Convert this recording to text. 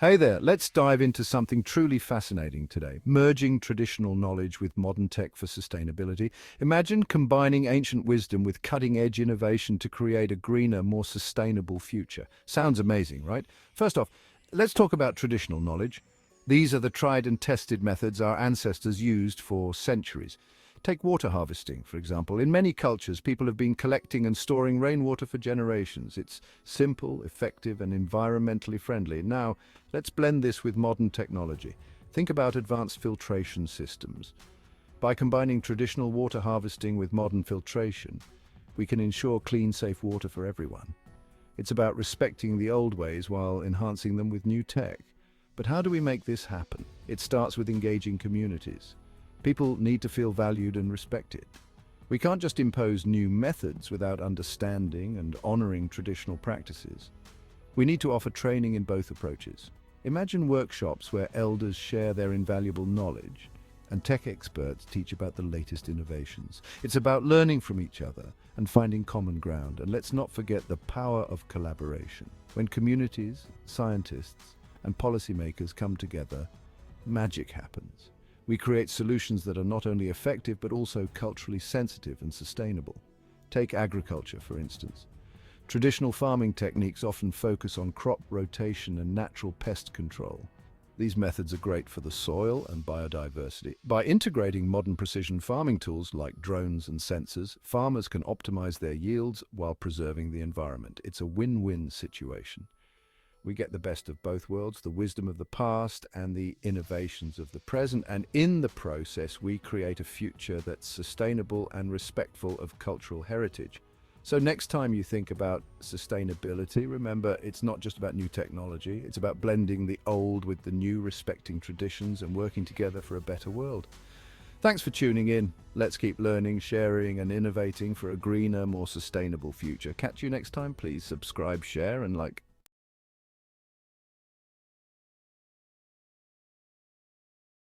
Hey there, let's dive into something truly fascinating today, merging traditional knowledge with modern tech for sustainability. Imagine combining ancient wisdom with cutting-edge innovation to create a greener, more sustainable future. Sounds amazing, right? First off, let's talk about traditional knowledge. These are the tried and tested methods our ancestors used for centuries. Take water harvesting, for example. In many cultures, people have been collecting and storing rainwater for generations. It's simple, effective, and environmentally friendly. Now, let's blend this with modern technology. Think about advanced filtration systems. By combining traditional water harvesting with modern filtration, we can ensure clean, safe water for everyone. It's about respecting the old ways while enhancing them with new tech. But how do we make this happen? It starts with engaging communities. People need to feel valued and respected. We can't just impose new methods without understanding and honoring traditional practices. We need to offer training in both approaches. Imagine workshops where elders share their invaluable knowledge and tech experts teach about the latest innovations. It's about learning from each other and finding common ground. And let's not forget the power of collaboration. When communities, scientists, and policymakers come together, magic happens. We create solutions that are not only effective but also culturally sensitive and sustainable. Take agriculture, for instance. Traditional farming techniques often focus on crop rotation and natural pest control. These methods are great for the soil and biodiversity. By integrating modern precision farming tools like drones and sensors, farmers can optimize their yields while preserving the environment. It's a win-win situation. We get the best of both worlds, the wisdom of the past and the innovations of the present, and in the process we create a future that's sustainable and respectful of cultural heritage. So next time you think about sustainability, remember it's not just about new technology, it's about blending the old with the new, respecting traditions and working together for a better world. Thanks for tuning in. Let's keep learning, sharing and innovating for a greener, more sustainable future. Catch you next time. Please subscribe, share and like.